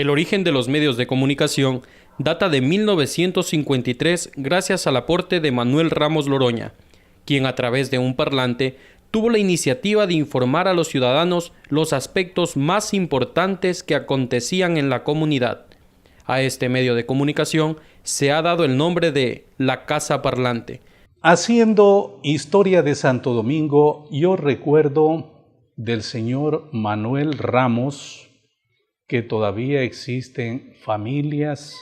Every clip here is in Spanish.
El origen de los medios de comunicación data de 1953 gracias al aporte de Manuel Ramos Loroña, quien a través de un parlante tuvo la iniciativa de informar a los ciudadanos los aspectos más importantes que acontecían en la comunidad. A este medio de comunicación se ha dado el nombre de La Casa Parlante. Haciendo historia de Santo Domingo, yo recuerdo del señor Manuel Ramos que todavía existen familias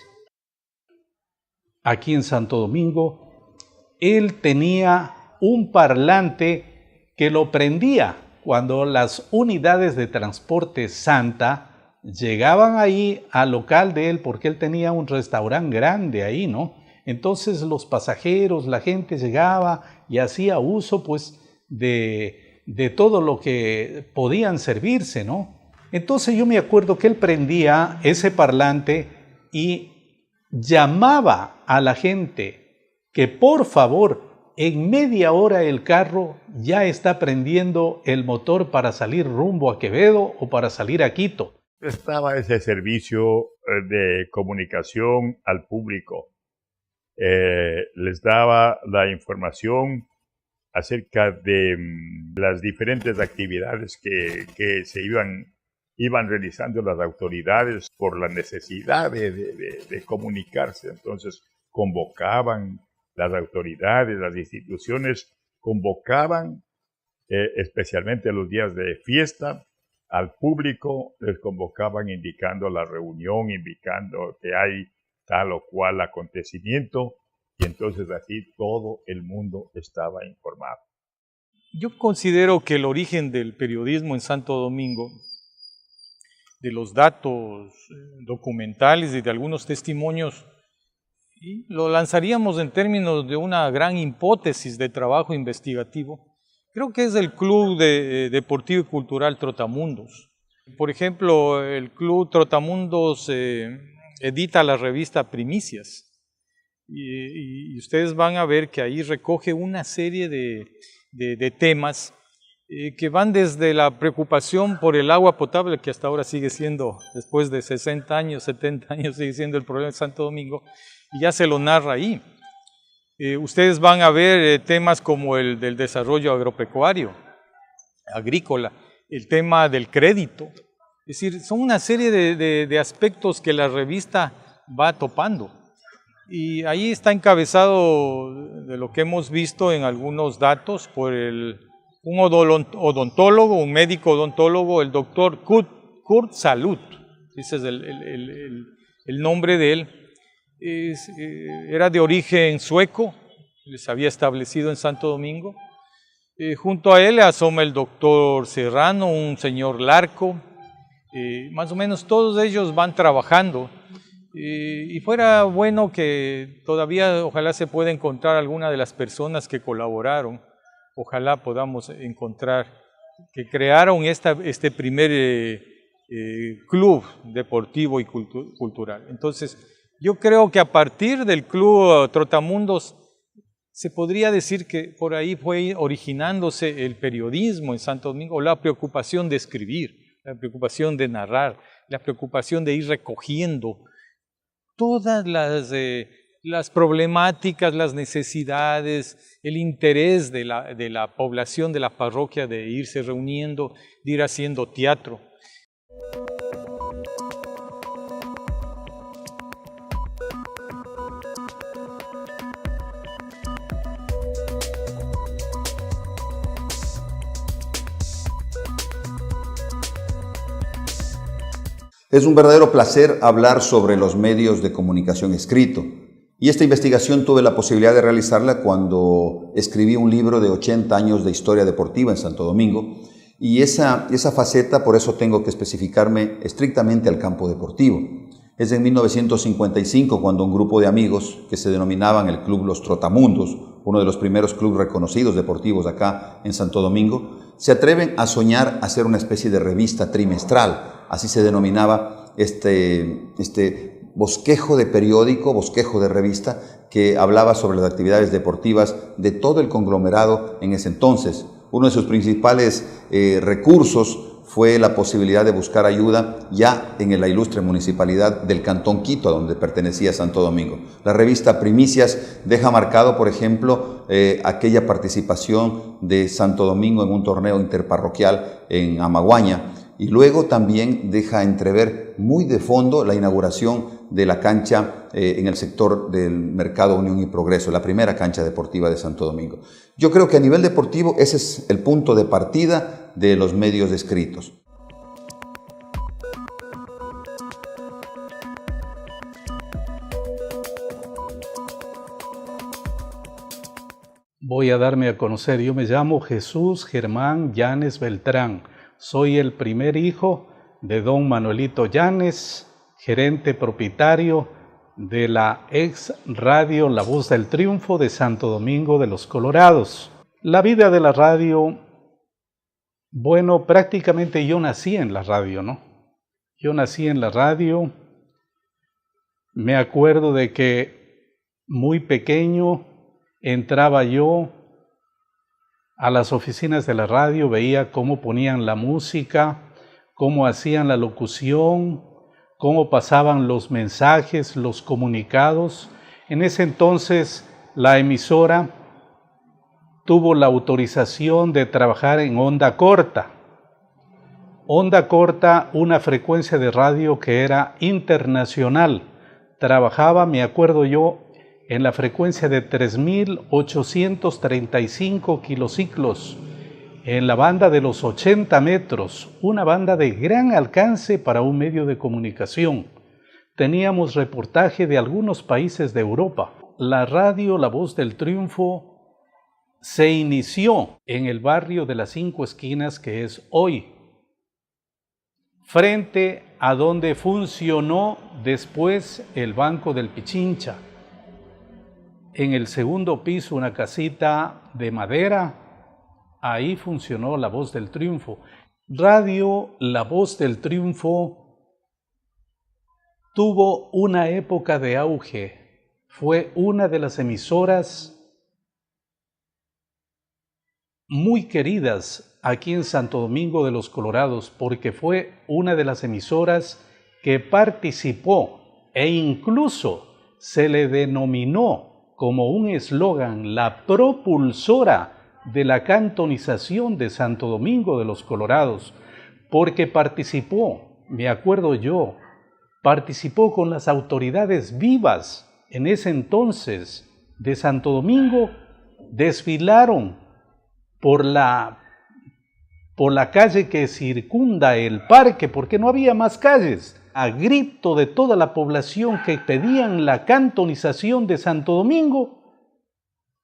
aquí en Santo Domingo. Él tenía un parlante que lo prendía cuando las unidades de transporte Santa llegaban ahí al local de él, porque él tenía un restaurante grande ahí, ¿no? Entonces los pasajeros, la gente llegaba y hacía uso pues de todo lo que podían servirse, ¿no? Entonces yo me acuerdo que él prendía ese parlante y llamaba a la gente que por favor, en media hora el carro ya está prendiendo el motor para salir rumbo a Quevedo o para salir a Quito. Estaba ese servicio de comunicación al público. Les daba la información acerca de las diferentes actividades que se iban realizando las autoridades por la necesidad de comunicarse. Entonces convocaban las autoridades, las instituciones, convocaban especialmente los días de fiesta al público, les convocaban indicando la reunión, indicando que hay tal o cual acontecimiento, y entonces así todo el mundo estaba informado. Yo considero que el origen del periodismo en Santo Domingo, de los datos documentales y de algunos testimonios, y lo lanzaríamos en términos de una gran hipótesis de trabajo investigativo, creo que es el Club Deportivo y Cultural Trotamundos. Por ejemplo, el Club Trotamundos edita la revista Primicias, y ustedes van a ver que ahí recoge una serie de temas que van desde la preocupación por el agua potable, que hasta ahora sigue siendo, después de 60 años, 70 años, sigue siendo el problema de Santo Domingo, y ya se lo narra ahí. Ustedes van a ver temas como el del desarrollo agropecuario, agrícola, el tema del crédito. Es decir, son una serie de aspectos que la revista va topando. Y ahí está encabezado, de lo que hemos visto en algunos datos, por un odontólogo, un médico odontólogo, el doctor Kurt Salut, ese es el nombre de él. Era de origen sueco, les había establecido en Santo Domingo. Junto a él asoma el doctor Serrano, un señor Larco. Más o menos todos ellos van trabajando. Y fuera bueno que todavía ojalá se pueda encontrar alguna de las personas que colaboraron. Ojalá podamos encontrar que crearon este primer club deportivo y cultural. Entonces, yo creo que a partir del Club Trotamundos se podría decir que por ahí fue originándose el periodismo en Santo Domingo, la preocupación de escribir, la preocupación de narrar, la preocupación de ir recogiendo todas las problemáticas, las necesidades, el interés de la población de la parroquia de irse reuniendo, de ir haciendo teatro. Es un verdadero placer hablar sobre los medios de comunicación escrito. Y esta investigación tuve la posibilidad de realizarla cuando escribí un libro de 80 años de historia deportiva en Santo Domingo. Y esa faceta, por eso tengo que especificarme estrictamente al campo deportivo. Es en 1955 cuando un grupo de amigos que se denominaban el Club Los Trotamundos, uno de los primeros clubes reconocidos deportivos acá en Santo Domingo, se atreven a soñar hacer una especie de revista trimestral. Así se denominaba este bosquejo de periódico, bosquejo de revista, que hablaba sobre las actividades deportivas de todo el conglomerado en ese entonces. Uno de sus principales recursos fue la posibilidad de buscar ayuda ya en la ilustre municipalidad del Cantón Quito, a donde pertenecía Santo Domingo. La revista Primicias deja marcado, por ejemplo, aquella participación de Santo Domingo en un torneo interparroquial en Amaguaña, y luego también deja entrever muy de fondo la inauguración de la cancha en el sector del Mercado Unión y Progreso, la primera cancha deportiva de Santo Domingo. Yo creo que a nivel deportivo ese es el punto de partida de los medios escritos. Voy a darme a conocer. Yo me llamo Jesús Germán Llanes Beltrán. Soy el primer hijo de don Manuelito Llanes, gerente propietario de la ex radio La Voz del Triunfo de Santo Domingo de los Colorados. La vida de la radio, bueno, prácticamente yo nací en la radio, ¿no? Yo nací en la radio. Me acuerdo de que muy pequeño entraba yo a las oficinas de la radio, veía cómo ponían la música, cómo hacían la locución, cómo pasaban los mensajes, los comunicados. En ese entonces la emisora tuvo la autorización de trabajar en onda corta. Onda corta, una frecuencia de radio que era internacional. Trabajaba, me acuerdo yo, en la frecuencia de 3.835 kilociclos, en la banda de los 80 metros, una banda de gran alcance para un medio de comunicación. Teníamos reportaje de algunos países de Europa. La radio La Voz del Triunfo se inició en el barrio de las 5 esquinas que es hoy, frente a donde funcionó después el Banco del Pichincha. En el segundo piso, una casita de madera, ahí funcionó La Voz del Triunfo. Radio La Voz del Triunfo tuvo una época de auge. Fue una de las emisoras muy queridas aquí en Santo Domingo de los Colorados, porque fue una de las emisoras que participó e incluso se le denominó como un eslogan, la propulsora de la cantonización de Santo Domingo de los Colorados, porque participó, me acuerdo yo, participó con las autoridades vivas en ese entonces de Santo Domingo, desfilaron por la calle que circunda el parque, porque no había más calles, a grito de toda la población que pedían la cantonización de Santo Domingo.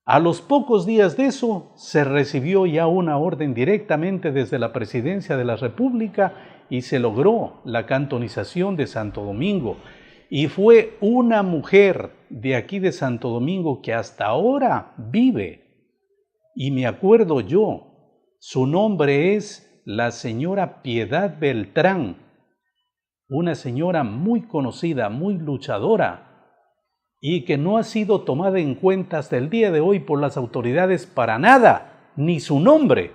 A los pocos días de eso se recibió ya una orden directamente desde la Presidencia de la República y se logró la cantonización de Santo Domingo. Y fue una mujer de aquí de Santo Domingo que hasta ahora vive. Y me acuerdo yo, su nombre es la señora Piedad Beltrán, una señora muy conocida, muy luchadora, y que no ha sido tomada en cuenta hasta el día de hoy por las autoridades para nada, ni su nombre.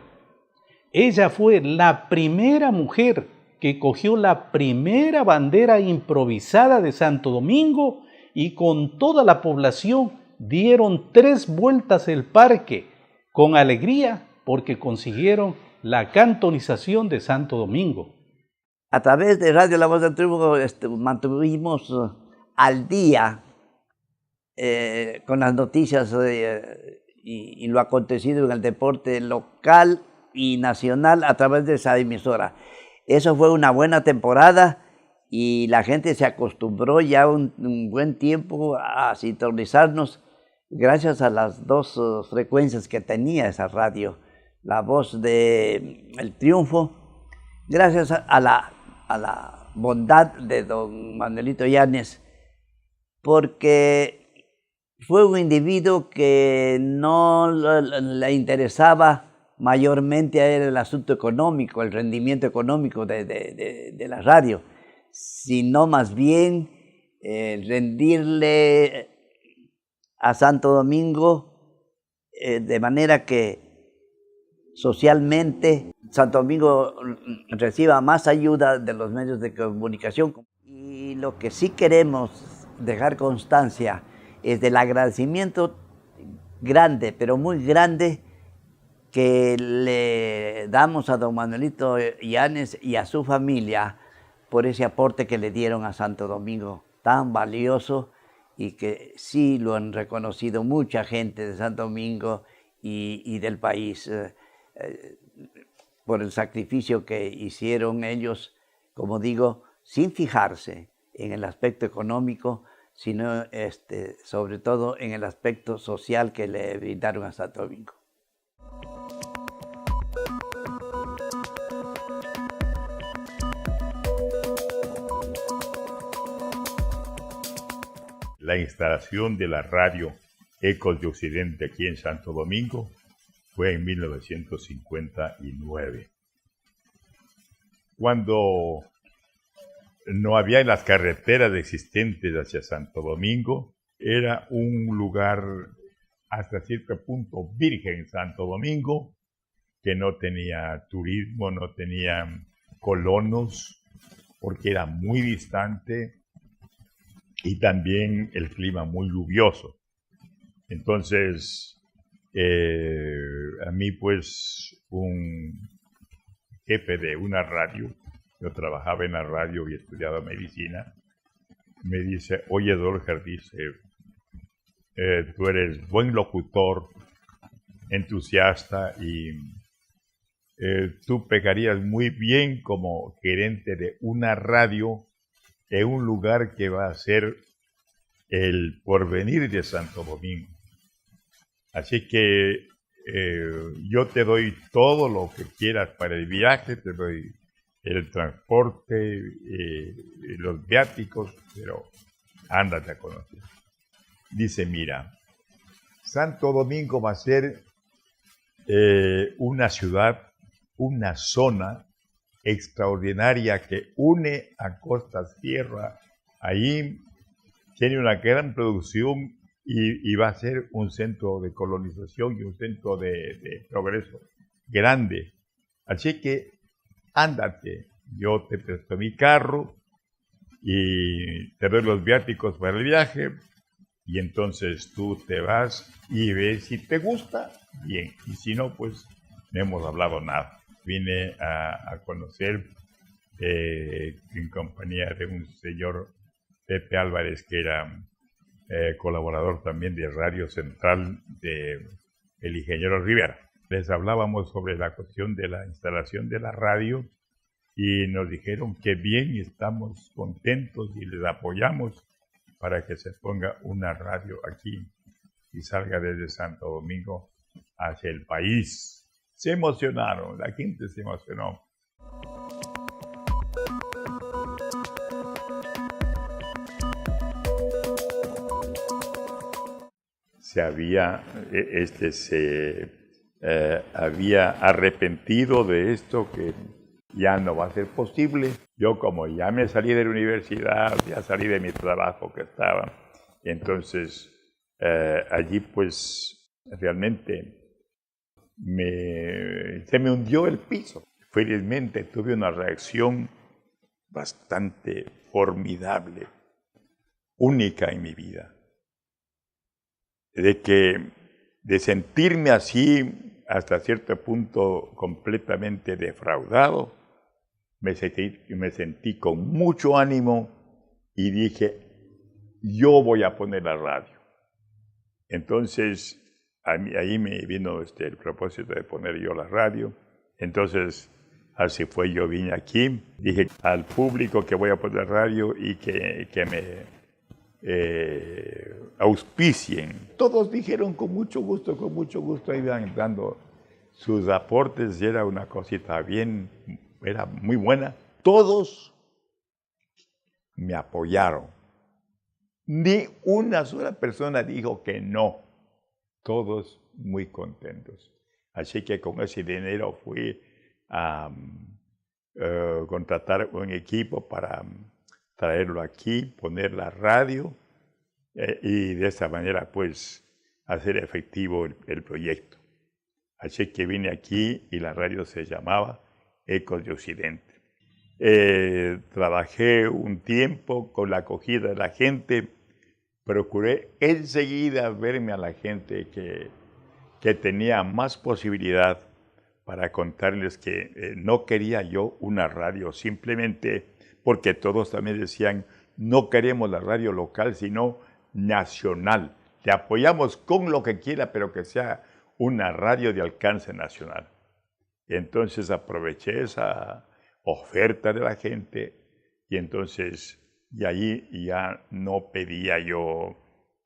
Ella fue la primera mujer que cogió la primera bandera improvisada de Santo Domingo y con toda la población dieron 3 vueltas el parque con alegría porque consiguieron la cantonización de Santo Domingo. A través de Radio La Voz del Triunfo mantuvimos al día con las noticias y lo acontecido en el deporte local y nacional a través de esa emisora. Eso fue una buena temporada y la gente se acostumbró ya un buen tiempo a sintonizarnos gracias a las 2 frecuencias que tenía esa radio. La Voz del Triunfo, gracias a la bondad de don Manuelito Llanes, porque fue un individuo que no le interesaba mayormente a él el asunto económico, el rendimiento económico de la radio, sino más bien rendirle a Santo Domingo de manera que socialmente Santo Domingo reciba más ayuda de los medios de comunicación. Y lo que sí queremos dejar constancia es del agradecimiento grande, pero muy grande, que le damos a don Manuelito Yáñez y a su familia por ese aporte que le dieron a Santo Domingo, tan valioso, y que sí lo han reconocido mucha gente de Santo Domingo y del país, por el sacrificio que hicieron ellos, como digo, sin fijarse en el aspecto económico, sino sobre todo en el aspecto social que le brindaron a Santo Domingo. La instalación de la radio Ecos de Occidente aquí en Santo Domingo fue en 1959. Cuando no había en las carreteras existentes hacia Santo Domingo, era un lugar hasta cierto punto virgen Santo Domingo, que no tenía turismo, no tenía colonos, porque era muy distante y también el clima muy lluvioso. Entonces, a mí pues un jefe de una radio, yo trabajaba en la radio y estudiaba medicina, me dice: oye, Dorger, dice, tú eres buen locutor, entusiasta, y tú pegarías muy bien como gerente de una radio en un lugar que va a ser el porvenir de Santo Domingo. Así que yo te doy todo lo que quieras para el viaje, te doy el transporte, los viáticos, pero ándate a conocer. Dice: mira, Santo Domingo va a ser una ciudad, una zona extraordinaria que une a costa sierra. Ahí tiene una gran producción y va a ser un centro de colonización y un centro de progreso grande. Así que ándate, yo te presto mi carro y te doy los viáticos para el viaje, y entonces tú te vas y ves si te gusta, bien, y si no, pues no hemos hablado nada. Vine a conocer en compañía de un señor Pepe Álvarez, que era colaborador también de Radio Central de el ingeniero Rivera. Les hablábamos sobre la cuestión de la instalación de la radio y nos dijeron que bien, y estamos contentos y les apoyamos para que se ponga una radio aquí y salga desde Santo Domingo hacia el país. Se emocionaron, la gente se emocionó. Se había arrepentido de esto, que ya no va a ser posible. Yo, como ya me salí de la universidad, ya salí de mi trabajo que estaba, entonces allí pues realmente se me hundió el piso. Felizmente tuve una reacción bastante formidable, única en mi vida, de sentirme así hasta cierto punto completamente defraudado. Me sentí con mucho ánimo y dije: yo voy a poner la radio. Entonces ahí me vino el propósito de poner yo la radio. Entonces así fue, yo vine aquí, dije al público que voy a poner radio y que me auspicien. Todos dijeron con mucho gusto, iban dando sus aportes, y era una cosita bien, era muy buena. Todos me apoyaron. Ni una sola persona dijo que no. Todos muy contentos. Así que con ese dinero fui a contratar un equipo para traerlo aquí, poner la radio y de esa manera pues hacer efectivo el proyecto. Así que vine aquí y la radio se llamaba Ecos de Occidente. Trabajé un tiempo con la acogida de la gente. Procuré enseguida verme a la gente que tenía más posibilidad para contarles que no quería yo una radio simplemente porque todos también decían, no queremos la radio local, sino nacional. Te apoyamos con lo que quiera, pero que sea una radio de alcance nacional. Y entonces aproveché esa oferta de la gente y entonces y ahí ya no pedía yo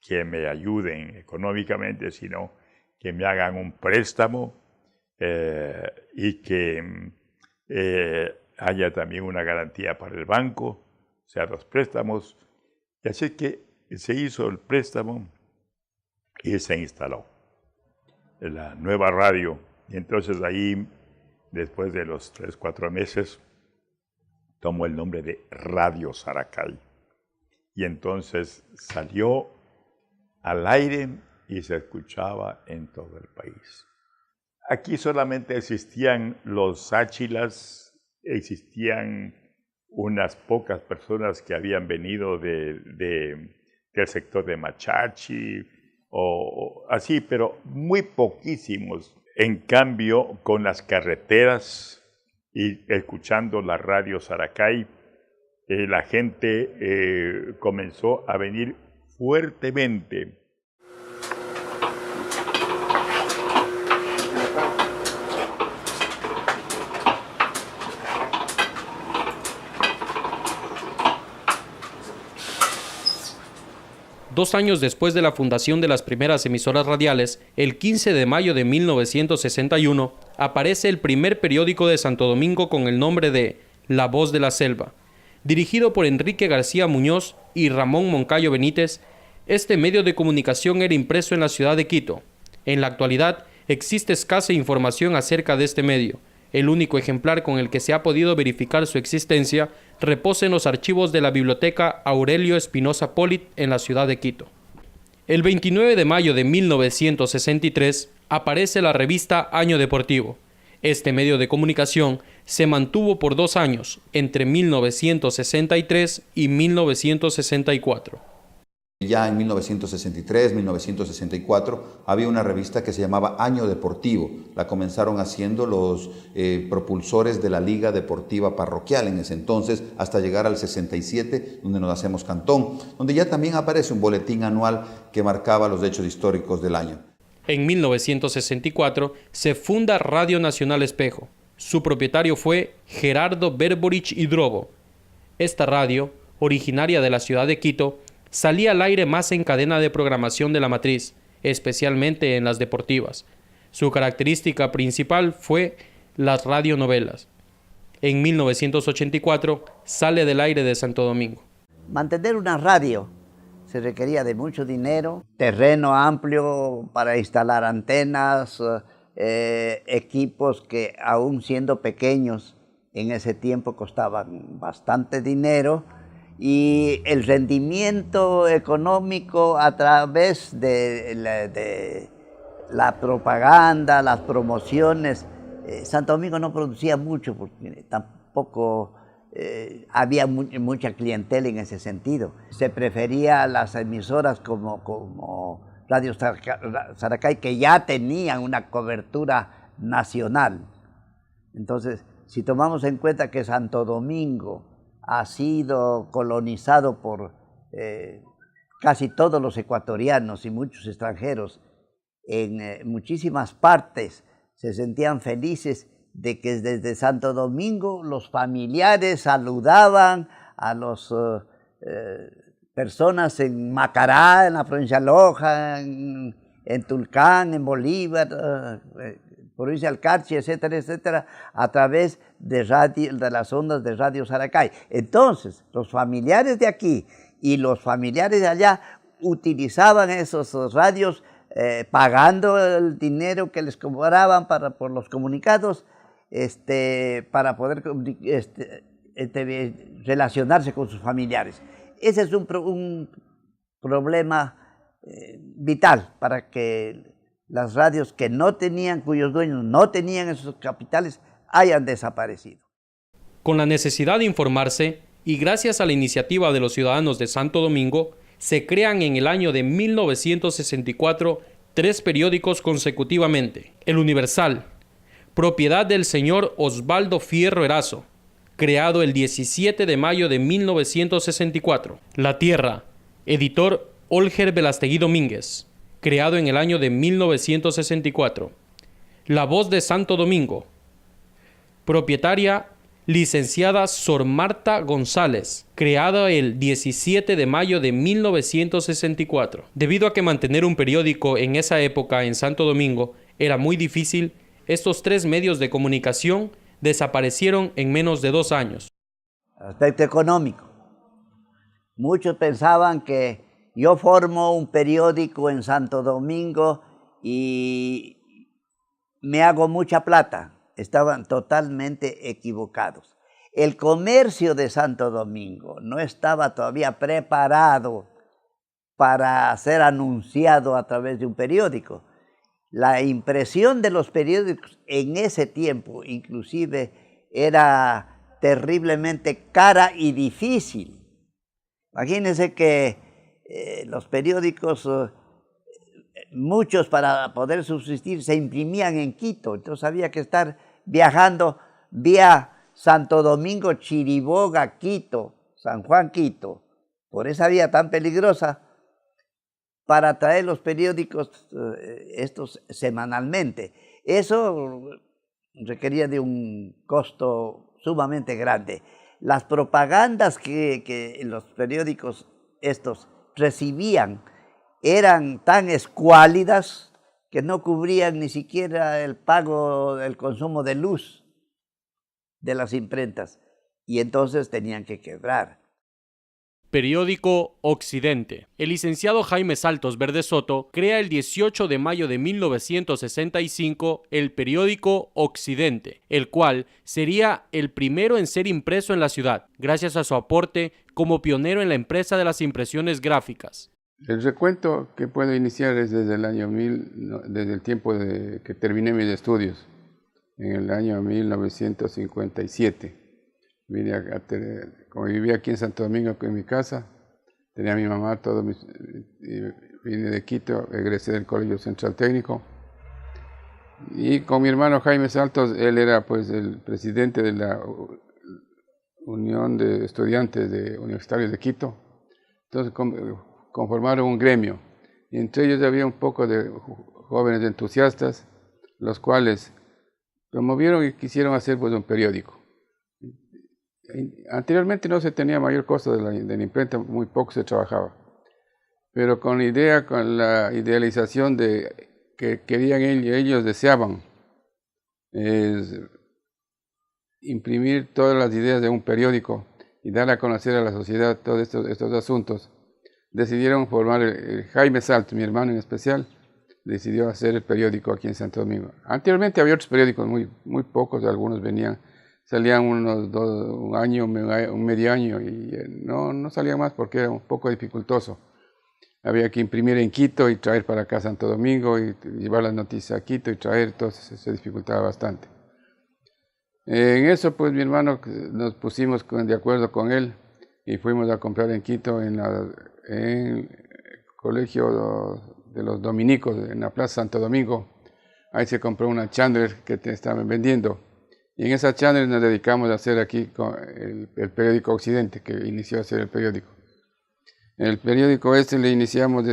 que me ayuden económicamente, sino que me hagan un préstamo y que haya también una garantía para el banco, o sea, los préstamos. Y así que se hizo el préstamo y se instaló la nueva radio. Y entonces ahí, después de los 3, 4 meses, tomó el nombre de Radio Saracay. Y entonces salió al aire y se escuchaba en todo el país. Aquí solamente existían los sáchilas, existían unas pocas personas que habían venido del sector de Machachi o así, pero muy poquísimos. En cambio, con las carreteras y escuchando la radio Saracay, la gente comenzó a venir fuertemente. Dos años después de la fundación de las primeras emisoras radiales, el 15 de mayo de 1961, aparece el primer periódico de Santo Domingo con el nombre de La Voz de la Selva. Dirigido por Enrique García Muñoz y Ramón Moncayo Benítez, este medio de comunicación era impreso en la ciudad de Quito. En la actualidad, existe escasa información acerca de este medio. El único ejemplar con el que se ha podido verificar su existencia reposa en los archivos de la Biblioteca Aurelio Espinosa Polit en la ciudad de Quito. El 29 de mayo de 1963 aparece la revista Año Deportivo. Este medio de comunicación se mantuvo por 2 años, entre 1963 y 1964. Ya en 1963, 1964, había una revista que se llamaba Año Deportivo. La comenzaron haciendo los propulsores de la Liga Deportiva Parroquial en ese entonces, hasta llegar al 67, donde nos hacemos cantón, donde ya también aparece un boletín anual que marcaba los hechos históricos del año. En 1964 se funda Radio Nacional Espejo. Su propietario fue Gerardo Berborich Hidrobo. Esta radio, originaria de la ciudad de Quito, salía al aire más en cadena de programación de la matriz, especialmente en las deportivas. Su característica principal fue las radionovelas. En 1984 sale del aire de Santo Domingo. Mantener una radio se requería de mucho dinero, terreno amplio para instalar antenas, equipos que aún siendo pequeños en ese tiempo costaban bastante dinero, y el rendimiento económico a través de la propaganda, las promociones. Santo Domingo no producía mucho porque tampoco había mucha clientela en ese sentido. Se prefería las emisoras como Radio Saracay, que ya tenían una cobertura nacional. Entonces, si tomamos en cuenta que Santo Domingo ha sido colonizado por casi todos los ecuatorianos y muchos extranjeros, en muchísimas partes se sentían felices de que desde Santo Domingo los familiares saludaban a las personas en Macará, en la provincia de Loja, en Tulcán, en Bolívar, provincia del Carchi, etcétera, etcétera, a través de las ondas de Radio Saracay. Entonces, los familiares de aquí y los familiares de allá utilizaban esos radios pagando el dinero que les cobraban por los comunicados, para poder relacionarse con sus familiares. Ese es un problema vital para que las radios que no tenían, cuyos dueños no tenían esos capitales, hayan desaparecido. Con la necesidad de informarse y gracias a la iniciativa de los ciudadanos de Santo Domingo, se crean en el año de 1964 3 periódicos consecutivamente. El Universal, propiedad del señor Osvaldo Fierro Erazo, creado el 17 de mayo de 1964. La Tierra, editor Olger Velastegui Domínguez, creado en el año de 1964. La Voz de Santo Domingo, propietaria licenciada Sor Marta González, creada el 17 de mayo de 1964. Debido a que mantener un periódico en esa época en Santo Domingo era muy difícil, estos 3 medios de comunicación desaparecieron en menos de 2 años. Aspecto económico. Muchos pensaban que yo formo un periódico en Santo Domingo y me hago mucha plata. Estaban totalmente equivocados. El comercio de Santo Domingo no estaba todavía preparado para ser anunciado a través de un periódico. La impresión de los periódicos en ese tiempo, inclusive, era terriblemente cara y difícil. Imagínense que los periódicos, muchos para poder subsistir, se imprimían en Quito, entonces había que estar viajando vía Santo Domingo, Chiriboga, Quito, San Juan, Quito, por esa vía tan peligrosa, para traer los periódicos estos semanalmente. Eso requería de un costo sumamente grande. Las propagandas que los periódicos estos recibían eran tan escuálidas que no cubrían ni siquiera el pago del consumo de luz de las imprentas, y entonces tenían que quebrar. Periódico Occidente. El licenciado Jaime Saltos Verde Soto crea el 18 de mayo de 1965 el periódico Occidente, el cual sería el primero en ser impreso en la ciudad, gracias a su aporte como pionero en la empresa de las impresiones gráficas. El recuento que puedo iniciar es desde el año desde el tiempo de que terminé mis estudios, en el año 1957. Como vivía aquí en Santo Domingo en mi casa, tenía a mi mamá, vine de Quito, egresé del Colegio Central Técnico, y con mi hermano Jaime Saltos, él era pues el presidente de la Unión de Estudiantes Universitarios de Quito. Entonces conformaron un gremio, y entre ellos había un poco de jóvenes entusiastas, los cuales promovieron y quisieron hacer pues un periódico. Anteriormente no se tenía mayor costo de la imprenta, muy poco se trabajaba, pero con la idealización de que querían ellos deseaban imprimir todas las ideas de un periódico y dar a conocer a la sociedad todos estos asuntos. Decidieron formar Jaime Saltos, mi hermano en especial, decidió hacer el periódico aquí en Santo Domingo. Anteriormente había otros periódicos, muy pocos, algunos salían un año, un medio año, y no salían más porque era un poco dificultoso. Había que imprimir en Quito y traer para acá a Santo Domingo y llevar las noticias a Quito y traer, entonces se dificultaba bastante. En eso pues mi hermano nos pusimos de acuerdo con él y fuimos a comprar en Quito en el colegio de los dominicos en la Plaza Santo Domingo. Ahí se compró una Chandler que estaban vendiendo. Y en esa Chandler nos dedicamos a hacer aquí el periódico Occidente, que inició a hacer el periódico. El periódico le iniciamos,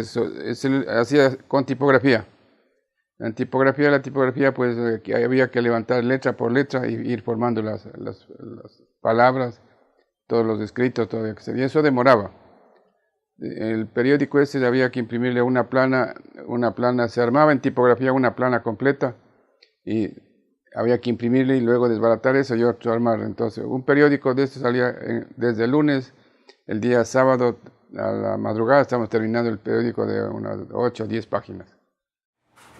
hacía con tipografía. La tipografía pues había que levantar letra por letra y ir formando las palabras, todos los escritos, todo eso. Y eso demoraba. El periódico había que imprimirle una plana, se armaba en tipografía una plana completa y había que imprimirle y luego desbaratar eso y otro armar. Entonces, un periódico de este salía desde el lunes, el día sábado a la madrugada estamos terminando el periódico de unas 8 o 10 páginas.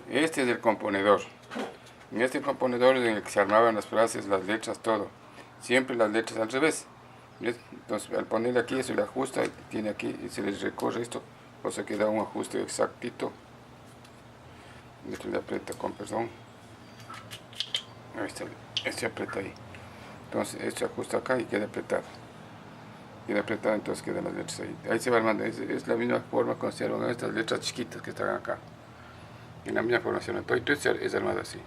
Este es el componedor. En este componedor es en el que se armaban las frases, las letras, todo. Siempre las letras al revés. Entonces, al ponerle aquí, se le ajusta, tiene aquí y se les recorre esto, o se queda un ajuste exactito. Esto le aprieta con perdón. Ahí está, este aprieta ahí. Entonces esto se ajusta acá y queda apretado. Queda apretado, entonces quedan las letras ahí. Ahí se va armando, es la misma forma como se arman estas letras chiquitas que están acá. En la misma formación, entonces es armado así.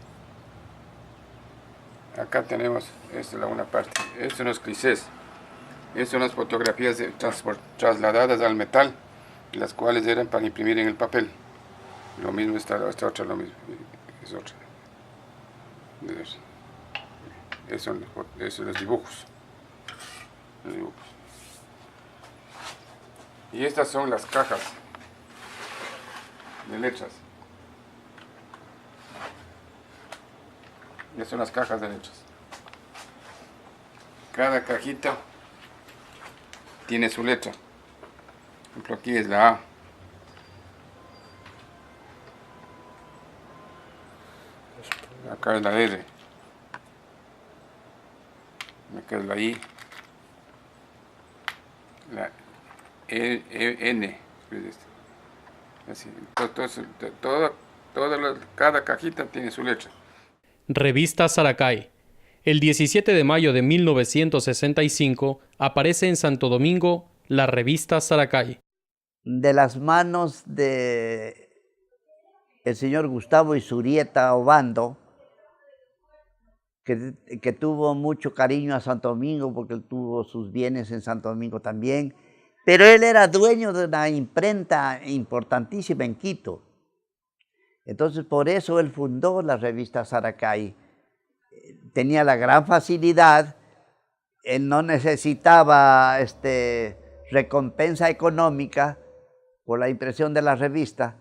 Acá tenemos, esta es la una parte, estos son los clichés. Estas son las fotografías trasladadas al metal, las cuales eran para imprimir en el papel. Lo mismo, esta otra lo mismo, es otra. Esos son los dibujos. Y estas son las cajas de letras. Estas son las cajas de letras. Cada cajita tiene su letra. Por ejemplo, aquí es la A. Acá es la R. Acá es la I. La N. Así. Cada cajita tiene su letra. Revista Saracay. El 17 de mayo de 1965 aparece en Santo Domingo la revista Saracay. De las manos de el señor Gustavo Isurieta Obando, que tuvo mucho cariño a Santo Domingo porque él tuvo sus bienes en Santo Domingo también, pero él era dueño de una imprenta importantísima en Quito. Entonces por eso él fundó la revista Saracay. Tenía la gran facilidad, él no necesitaba recompensa económica por la impresión de la revista,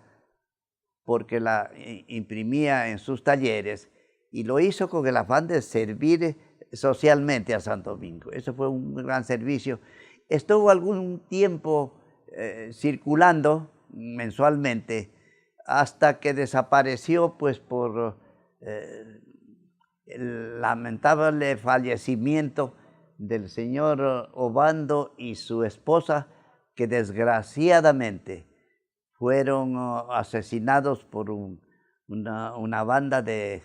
porque la imprimía en sus talleres y lo hizo con el afán de servir socialmente a Santo Domingo. Eso fue un gran servicio. Estuvo algún tiempo circulando mensualmente hasta que desapareció pues por el lamentable fallecimiento del señor Obando y su esposa, que desgraciadamente fueron asesinados por una banda de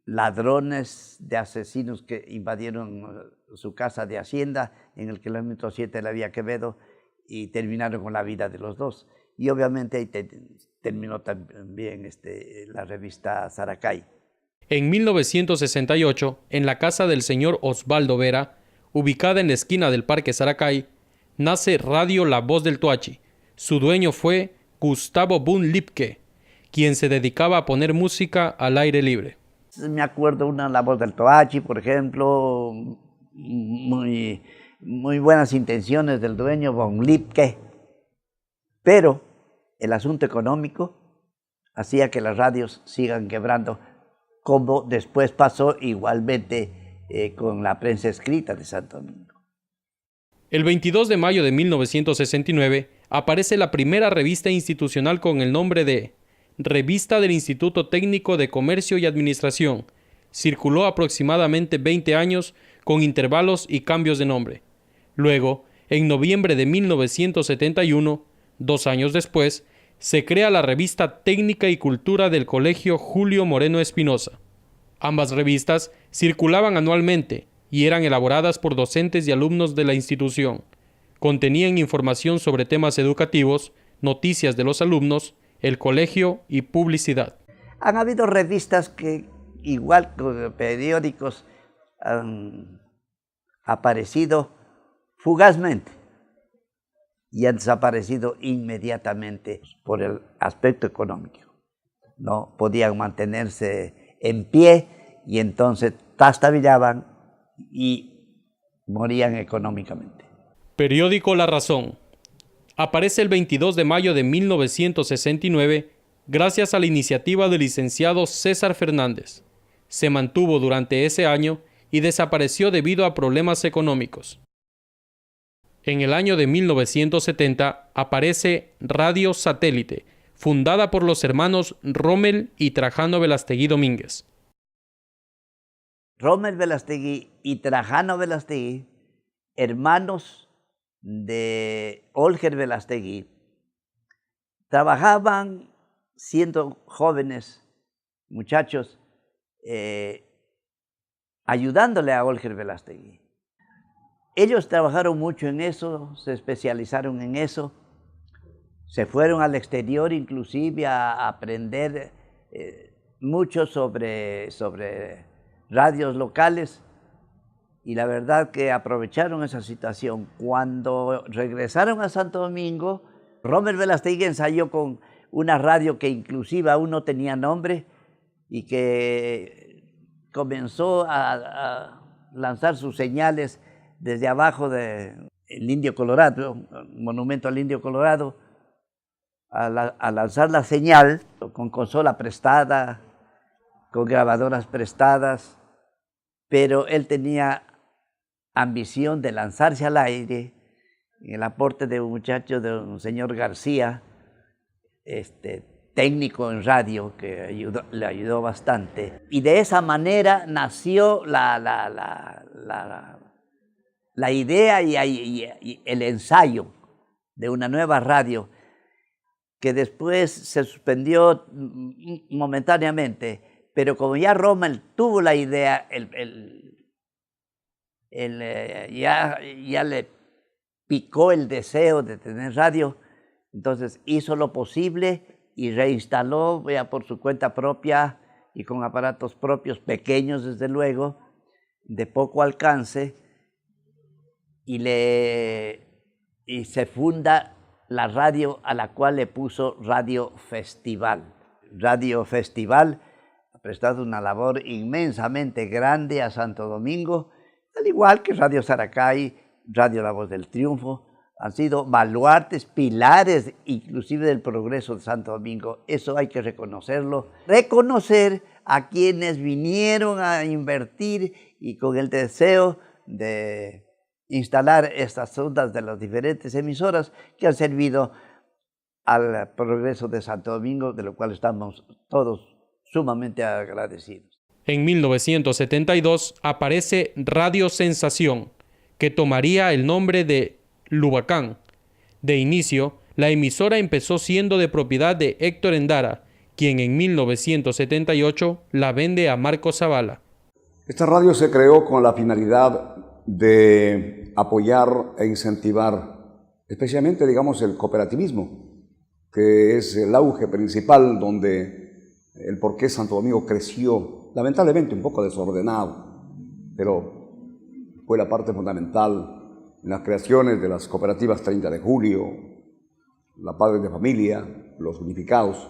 ladrones, de asesinos que invadieron su casa de hacienda en el kilómetro 7 de la vía Quevedo y terminaron con la vida de los dos. Y obviamente ahí terminó también la revista Saracay. En 1968, en la casa del señor Osvaldo Vera, ubicada en la esquina del Parque Saracay, nace Radio La Voz del Toachi. Su dueño fue Gustavo Bun Lipke, quien se dedicaba a poner música al aire libre. Me acuerdo La Voz del Toachi, por ejemplo, muy buenas intenciones del dueño Bun Lipke, pero el asunto económico hacía que las radios sigan quebrando, como después pasó igualmente con la prensa escrita de Santo Domingo. El 22 de mayo de 1969 aparece la primera revista institucional con el nombre de Revista del Instituto Técnico de Comercio y Administración. Circuló aproximadamente 20 años con intervalos y cambios de nombre. Luego, en noviembre de 1971, 2 años después, se crea la Revista Técnica y Cultura del Colegio Julio Moreno Espinosa. Ambas revistas circulaban anualmente y eran elaboradas por docentes y alumnos de la institución. Contenían información sobre temas educativos, noticias de los alumnos, el colegio y publicidad. Han habido revistas que, igual que periódicos, han aparecido fugazmente y han desaparecido inmediatamente por el aspecto económico. No podían mantenerse en pie y entonces trastabillaban y morían económicamente. Periódico La Razón. Aparece el 22 de mayo de 1969 gracias a la iniciativa del licenciado César Fernández. Se mantuvo durante ese año y desapareció debido a problemas económicos. En el año de 1970 aparece Radio Satélite, fundada por los hermanos Rommel y Trajano Velastegui Domínguez. Rommel Velastegui y Trajano Velastegui, hermanos de Olger Velastegui, trabajaban siendo jóvenes, muchachos, ayudándole a Olger Velastegui. Ellos trabajaron mucho en eso, se especializaron en eso, se fueron al exterior inclusive a aprender mucho sobre radios locales, y la verdad que aprovecharon esa situación. Cuando regresaron a Santo Domingo, Rommel Velastegui ensayó con una radio que inclusive aún no tenía nombre y que comenzó a lanzar sus señales desde abajo del Indio Colorado, monumento al Indio Colorado, a lanzar la señal con consola prestada, con grabadoras prestadas, pero él tenía ambición de lanzarse al aire, en el aporte de un muchacho, de un señor García, técnico en radio, que le ayudó bastante. Y de esa manera nació la idea y el ensayo de una nueva radio, que después se suspendió momentáneamente, pero como ya Rommel tuvo la idea, ya le picó el deseo de tener radio, entonces hizo lo posible y reinstaló ya por su cuenta propia y con aparatos propios, pequeños desde luego, de poco alcance, y se funda la radio, a la cual le puso Radio Festival. Radio Festival ha prestado una labor inmensamente grande a Santo Domingo, al igual que Radio Saracay, Radio La Voz del Triunfo. Han sido baluartes, pilares inclusive del progreso de Santo Domingo. Eso hay que reconocerlo. Reconocer a quienes vinieron a invertir y con el deseo de instalar estas ondas de las diferentes emisoras que han servido al progreso de Santo Domingo, de lo cual estamos todos sumamente agradecidos. En 1972 aparece Radio Sensación, que tomaría el nombre de Lubacán. De inicio, la emisora empezó siendo de propiedad de Héctor Endara, quien en 1978 la vende a Marco Zavala. Esta radio se creó con la finalidad de apoyar e incentivar, especialmente, digamos, el cooperativismo, que es el auge principal donde el por qué Santo Domingo creció, lamentablemente un poco desordenado, pero fue la parte fundamental en las creaciones de las cooperativas 30 de Julio, la Padres de Familia, los Unificados,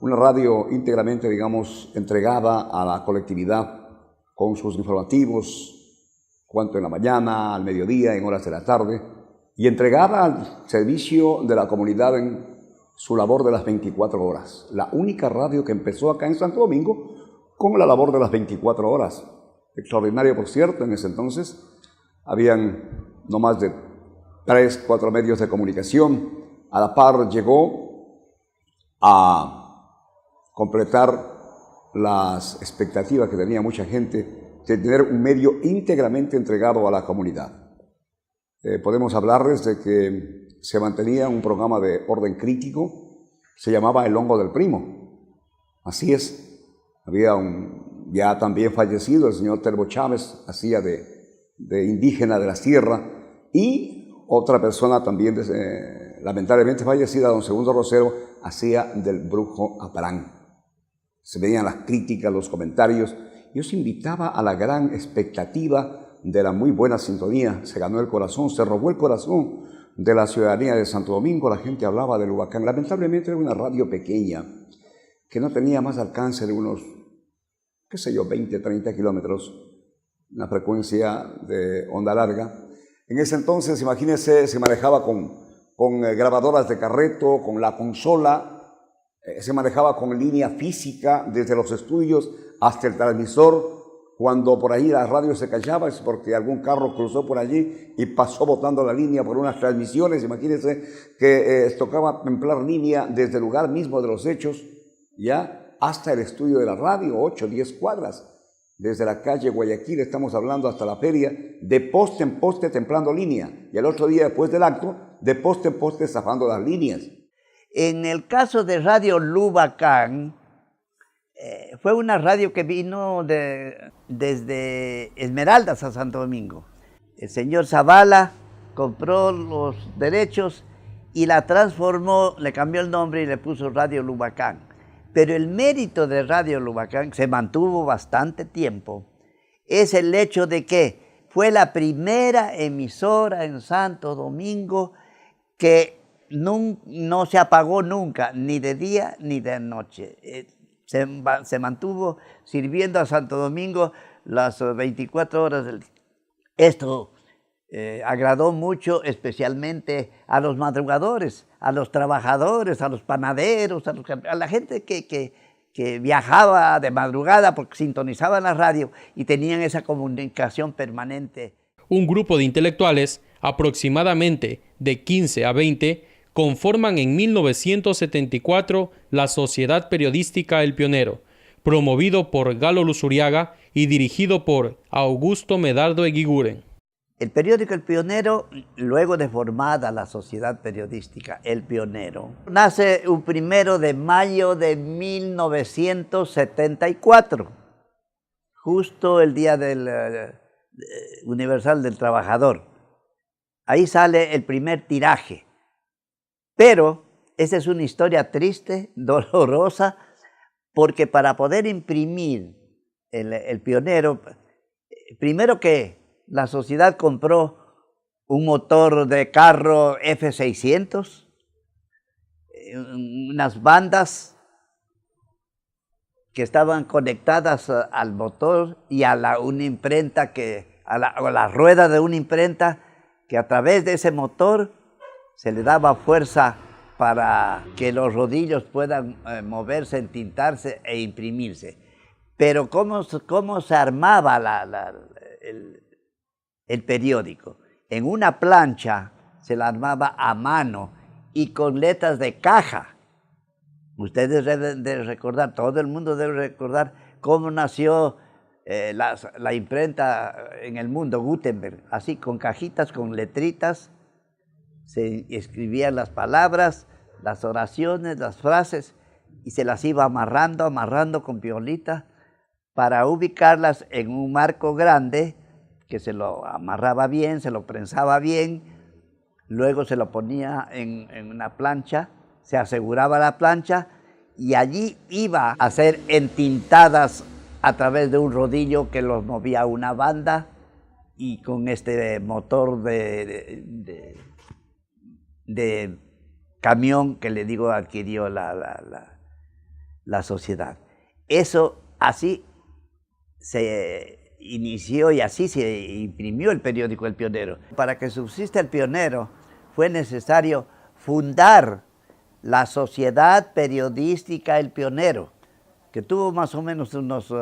una radio íntegramente, digamos, entregada a la colectividad con sus informativos, cuanto en la mañana, al mediodía, en horas de la tarde, y entregada al servicio de la comunidad en su labor de las 24 horas. La única radio que empezó acá en Santo Domingo con la labor de las 24 horas. Extraordinario, por cierto, en ese entonces habían no más de 3, 4 medios de comunicación. A la par llegó a completar las expectativas que tenía mucha gente de tener un medio íntegramente entregado a la comunidad. Podemos hablarles de que se mantenía un programa de orden crítico, se llamaba El Hongo del Primo. Así es, había un ya también fallecido, el señor Terbo Chávez, hacía de indígena de la sierra, y otra persona también, lamentablemente fallecida, don Segundo Rosero, hacía del brujo Aparán. Se veían las críticas, los comentarios. Yo se invitaba a la gran expectativa de la muy buena sintonía. Se ganó el corazón, se robó el corazón de la ciudadanía de Santo Domingo. La gente hablaba de Lubacán. Lamentablemente era una radio pequeña que no tenía más alcance de unos, 20, 30 kilómetros, una frecuencia de onda larga. En ese entonces, imagínense, se manejaba con grabadoras de carreto, con la consola, se manejaba con línea física desde los estudios hasta el transmisor. Cuando por ahí la radio se callaba es porque algún carro cruzó por allí y pasó botando la línea por unas transmisiones. Imagínense que tocaba templar línea desde el lugar mismo de los hechos, ya hasta el estudio de la radio, 8, 10 cuadras. Desde la calle Guayaquil, estamos hablando, hasta la feria, de poste en poste templando línea. Y el otro día, después del acto, de poste en poste zafando las líneas. En el caso de Radio Lubacán, fue una radio que vino desde Esmeraldas a Santo Domingo. El señor Zavala compró los derechos y la transformó, le cambió el nombre y le puso Radio Lubacán. Pero el mérito de Radio Lubacán, se mantuvo bastante tiempo, es el hecho de que fue la primera emisora en Santo Domingo que no se apagó nunca, ni de día ni de noche. Se mantuvo sirviendo a Santo Domingo las 24 horas del día. Esto agradó mucho, especialmente a los madrugadores, a los trabajadores, a los panaderos, a la gente que viajaba de madrugada porque sintonizaban la radio y tenían esa comunicación permanente. Un grupo de intelectuales, aproximadamente de 15 a 20, conforman en 1974 la Sociedad Periodística El Pionero, promovido por Galo Luzuriaga y dirigido por Augusto Medardo Eguiguren. El periódico El Pionero, luego de formada la Sociedad Periodística El Pionero, nace un 1 de mayo de 1974, justo el Día del Universal del Trabajador. Ahí sale el primer tiraje. Pero esa es una historia triste, dolorosa, porque para poder imprimir el Pionero, primero que la sociedad compró un motor de carro F600, unas bandas que estaban conectadas al motor y a una imprenta, a la rueda de una imprenta, que a través de ese motor se le daba fuerza para que los rodillos puedan moverse, entintarse e imprimirse. Pero ¿cómo se armaba el periódico? En una plancha se la armaba a mano y con letras de caja. Ustedes deben de recordar, todo el mundo debe recordar cómo nació la imprenta en el mundo, Gutenberg, así con cajitas, con letritas. Se escribían las palabras, las oraciones, las frases, y se las iba amarrando con piolita para ubicarlas en un marco grande que se lo amarraba bien, se lo prensaba bien, luego se lo ponía en una plancha, se aseguraba la plancha y allí iba a ser entintadas a través de un rodillo que los movía una banda, y con este motor de camión que le digo adquirió la sociedad. Eso así se inició y así se imprimió el periódico El Pionero. Para que subsista El Pionero fue necesario fundar la Sociedad Periodística El Pionero, que tuvo más o menos unos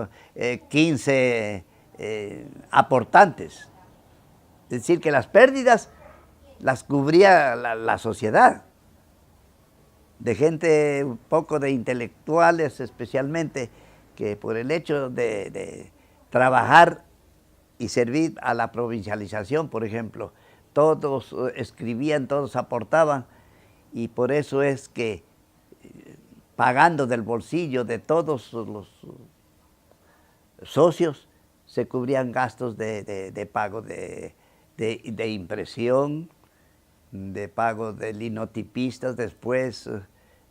15 aportantes. Es decir, que las pérdidas las cubría la sociedad, de gente, un poco de intelectuales especialmente, que por el hecho de trabajar y servir a la provincialización, por ejemplo, todos escribían, todos aportaban, y por eso es que pagando del bolsillo de todos los socios se cubrían gastos de pago de impresión, de pago de linotipistas, después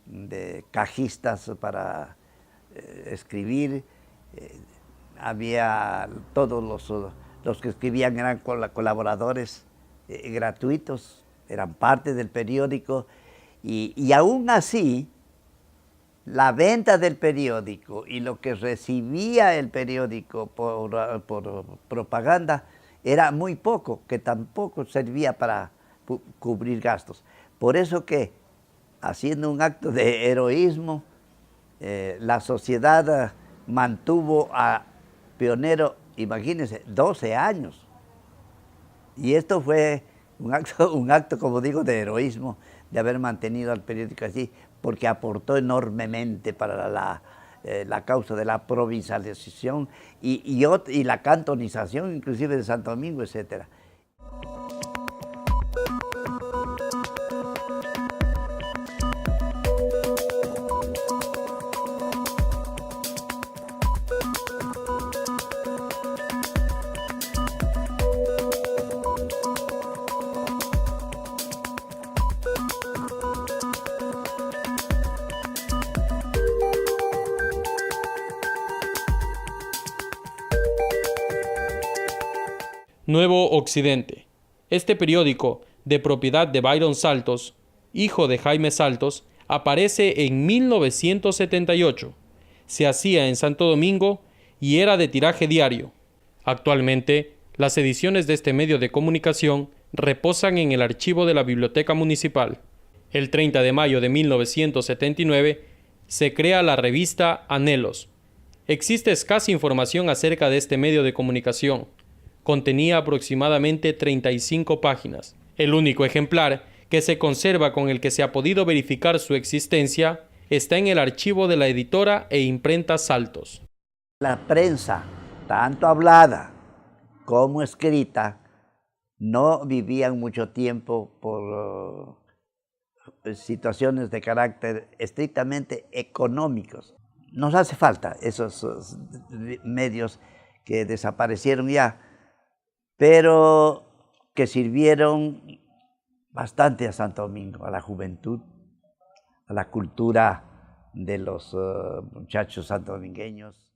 de cajistas para escribir. Había todos los que escribían eran colaboradores gratuitos, eran parte del periódico, y aún así la venta del periódico y lo que recibía el periódico por propaganda era muy poco, que tampoco servía para cubrir gastos. Por eso que, haciendo un acto de heroísmo, la sociedad mantuvo a Pionero, imagínense, 12 años. Y esto fue un acto, como digo, de heroísmo, de haber mantenido al periódico así, porque aportó enormemente para la causa de la provincialización y la cantonización, inclusive de Santo Domingo, etc. Nuevo Occidente. Este periódico, de propiedad de Byron Saltos, hijo de Jaime Saltos, aparece en 1978. Se hacía en Santo Domingo y era de tiraje diario. Actualmente, las ediciones de este medio de comunicación reposan en el archivo de la Biblioteca Municipal. El 30 de mayo de 1979 se crea la revista Anhelos. Existe escasa información acerca de este medio de comunicación. Contenía aproximadamente 35 páginas. El único ejemplar que se conserva con el que se ha podido verificar su existencia está en el archivo de la editora e imprenta Saltos. La prensa, tanto hablada como escrita, no vivían mucho tiempo por situaciones de carácter estrictamente económicos. Nos hace falta esos medios que desaparecieron ya, pero que sirvieron bastante a Santo Domingo, a la juventud, a la cultura de los muchachos santodomingueños.